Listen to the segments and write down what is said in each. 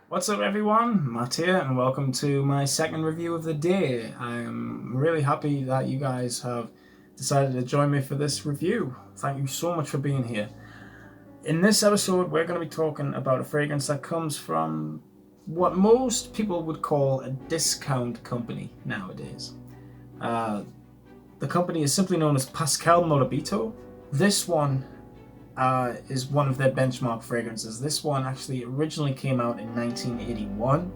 What's up everyone, Matt here and welcome to my second review of the day. I'm really happy that you guys have decided to join me for this review. Thank you so much for being here. In this episode we're going to be talking about a fragrance that comes from what most people would call a discount company nowadays. The company is simply known as Pascal Morabito. This one is one of their benchmark fragrances. This one actually originally came out in 1981,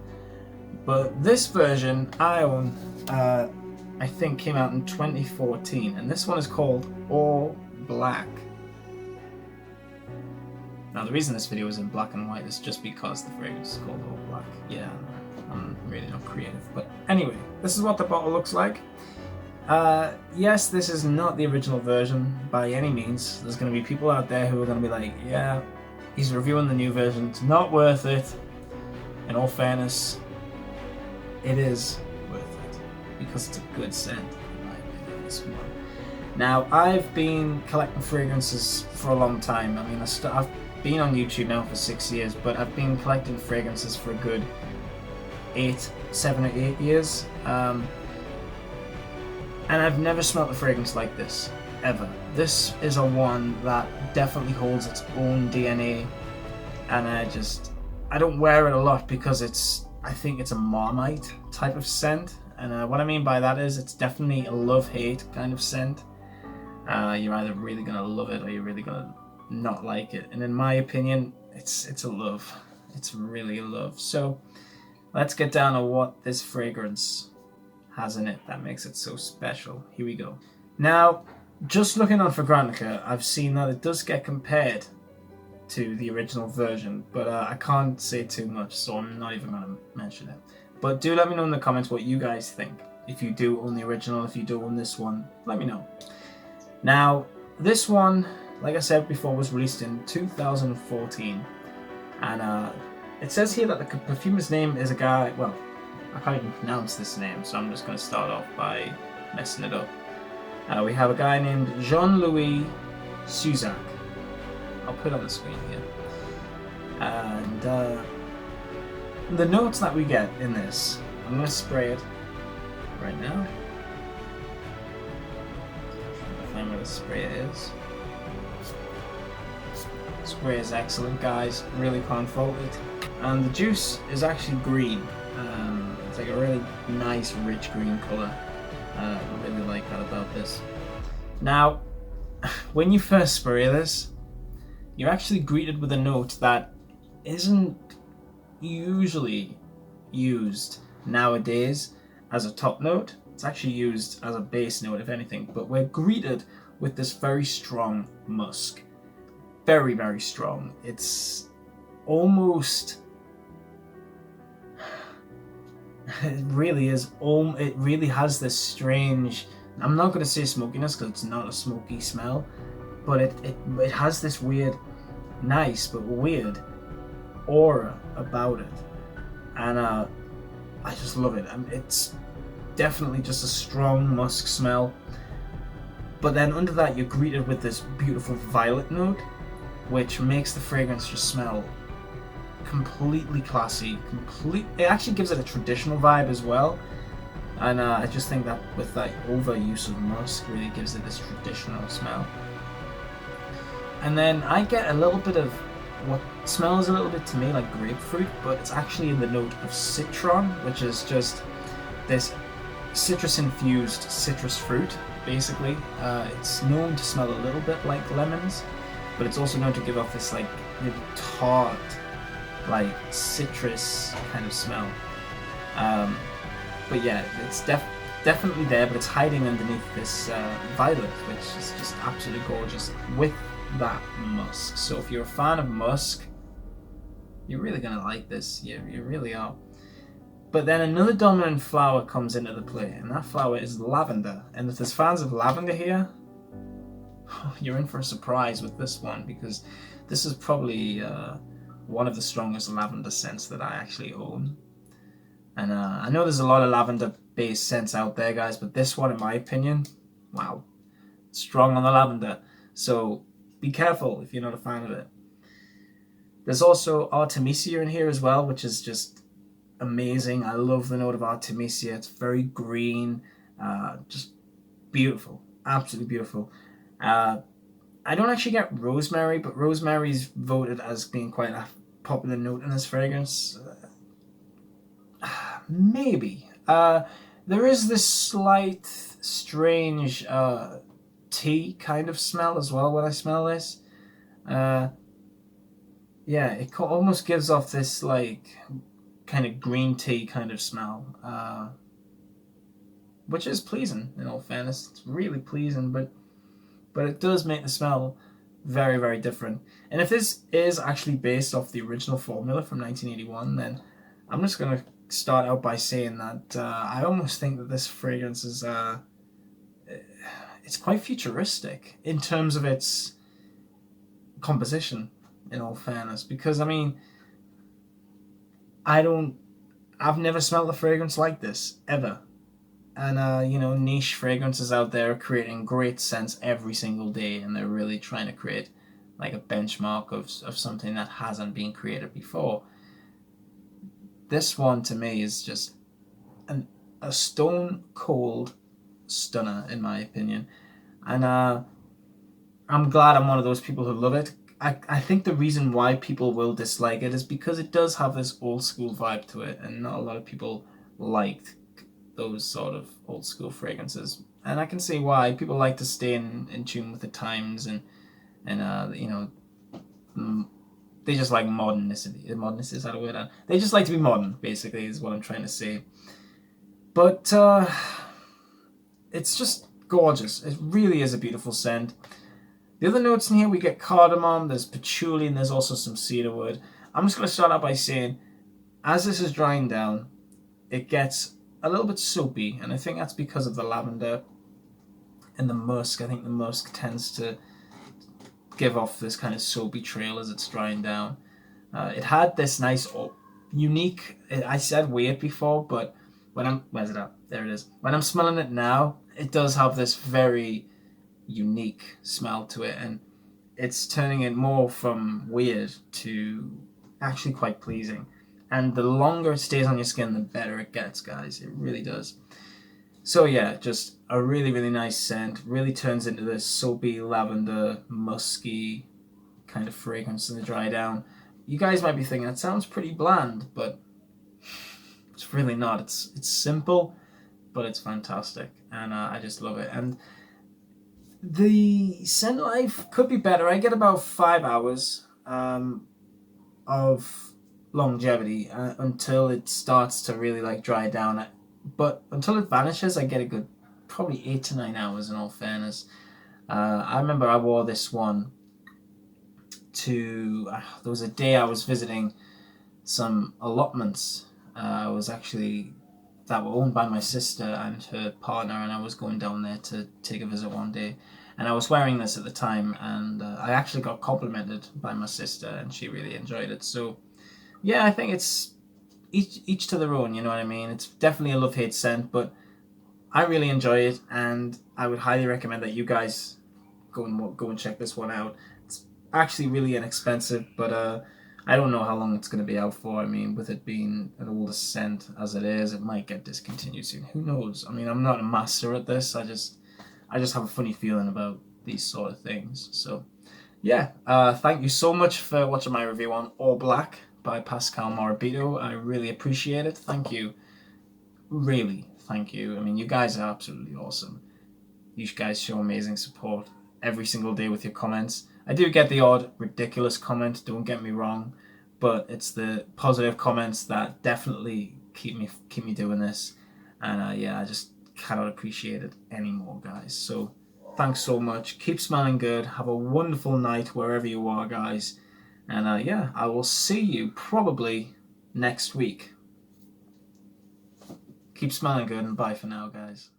but this version I own, I think came out in 2014, and this one is called All Black. Now the reason this video is in black and white is just because the fragrance is called All Black. Yeah, I'm really not creative, but anyway, this is what the bottle looks like. Yes, this is not the original version by any means. There's going to be people out there who are going to be like, yeah, he's reviewing the new version, it's not worth it. In all fairness, it is worth it because it's a good scent, in my opinion, this one. Now, I've been collecting fragrances for a long time. I mean, I've been on YouTube now for 6 years, but I've been collecting fragrances for a good 7 or 8 years. And I've never smelled a fragrance like this, ever. This is a one that definitely holds its own DNA, and I don't wear it a lot because I think it's a Marmite type of scent, and what I mean by that is it's definitely a love-hate kind of scent. You're either really gonna love it or you're really gonna not like it, and in my opinion, it's a love. It's really a love. So let's get down to what this fragrance has in it that makes it so special. Here we go. Now, just looking on FragranceMatt, I've seen that it does get compared to the original version, but I can't say too much, so I'm not even going to mention it. But do let me know in the comments what you guys think. If you do own the original, if you do own this one, let me know. Now, this one, like I said before, was released in 2014, and it says here that the perfumer's name is a guy, well, I can't even pronounce this name, so I'm just going to start off by messing it up. We have a guy named Jean-Louis Suzak. I'll put it on the screen here. And the notes that we get in this, I'm going to spray it right now. I'll find where the spray is. The spray is excellent, guys. Really can't fault it. And the juice is actually green. It's like a really nice, rich green color. I really like that about this. Now, when you first spray this, you're actually greeted with a note that isn't usually used nowadays as a top note. It's actually used as a base note, if anything. But we're greeted with this very strong musk. Very, very strong. It's almost... It really is. It really has this strange. I'm not going to say smokiness because it's not a smoky smell, but it has this weird, nice but weird aura about it, and I just love it. It's definitely just a strong musk smell, but then under that you're greeted with this beautiful violet note, which makes the fragrance just smell completely classy. It actually gives it a traditional vibe as well, and I just think that with that overuse of musk really gives it this traditional smell. And then I get a little bit of what smells a little bit to me like grapefruit, but it's actually in the note of citron, which is just this citrus infused citrus fruit basically. It's known to smell a little bit like lemons, but it's also known to give off this like really tart, like citrus kind of smell. But yeah, it's definitely there, but it's hiding underneath this violet, which is just absolutely gorgeous with that musk. So if you're a fan of musk, you're really gonna like this. You really are. But then another dominant flower comes into the play, and that flower is lavender. And if there's fans of lavender here, you're in for a surprise with this one, because this is probably one of the strongest lavender scents that I actually own. And I know there's a lot of lavender based scents out there, guys, but this one, in my opinion, wow, strong on the lavender. So be careful if you're not a fan of it. There's also Artemisia in here as well, which is just amazing. I love the note of Artemisia. It's very green, just beautiful, absolutely beautiful. Uh, I don't actually get rosemary, but rosemary's voted as being quite a popular note in this fragrance. Maybe. There is this slight, strange tea kind of smell as well when I smell this. Uh, yeah, it almost gives off this like kind of green tea kind of smell, which is pleasing in all fairness. It's really pleasing, but it does make the smell very, very different. And if this is actually based off the original formula from 1981, then I'm just going to start out by saying that I almost think that this fragrance is it's quite futuristic in terms of its composition, in all fairness, because I mean, I've never smelled a fragrance like this ever. And you know, niche fragrances out there creating great scents every single day, and they're really trying to create like a benchmark of something that hasn't been created before. This one to me is just a stone cold stunner in my opinion, and I'm glad I'm one of those people who love it. I think the reason why people will dislike it is because it does have this old school vibe to it, and not a lot of people liked those sort of old school fragrances. And I can see why people like to stay in tune with the times, and you know, they just like modernicity. Modernist is that a word? They just like to be modern, basically, is what I'm trying to say. But it's just gorgeous. It really is a beautiful scent. The other notes in here, we get cardamom, there's patchouli, and there's also some cedarwood. I'm just going to start out by saying, as this is drying down, it gets a little bit soapy, and I think that's because of the lavender and the musk. I think the musk tends to give off this kind of soapy trail as it's drying down. It had this nice, unique, I said weird before, but where's it at? There it is. When I'm smelling it now, it does have this very unique smell to it, and it's turning it more from weird to actually quite pleasing. And the longer it stays on your skin, the better it gets, guys. It really does. So yeah, just a really, really nice scent. Really turns into this soapy, lavender, musky kind of fragrance in the dry down. You guys might be thinking, that sounds pretty bland, but it's really not. It's simple, but it's fantastic. And I just love it. And the scent life could be better. I get about 5 hours of longevity until it starts to really like dry down. But until it vanishes, I get a good probably 8 to 9 hours in all fairness. I remember I wore this one to, there was a day I was visiting some allotments. I was actually, that were owned by my sister and her partner, and I was going down there to take a visit one day. And I was wearing this at the time, and I actually got complimented by my sister, and she really enjoyed it. So yeah, I think it's each to their own, you know what I mean? It's definitely a love-hate scent, but I really enjoy it, and I would highly recommend that you guys go and check this one out. It's actually really inexpensive, but I don't know how long it's going to be out for. I mean, with it being an older scent as it is, it might get discontinued soon. Who knows? I mean, I'm not a master at this. I just have a funny feeling about these sort of things. So yeah, thank you so much for watching my review on All Black by Pascal Morabito. I really appreciate it. Thank you. Really, thank you. I mean, you guys are absolutely awesome. You guys show amazing support every single day with your comments. I do get the odd ridiculous comment, don't get me wrong, but it's the positive comments that definitely keep me doing this. And yeah, I just cannot appreciate it anymore, guys. So thanks so much. Keep smelling good. Have a wonderful night wherever you are, guys. And yeah, I will see you probably next week. Keep smelling good, and bye for now, guys.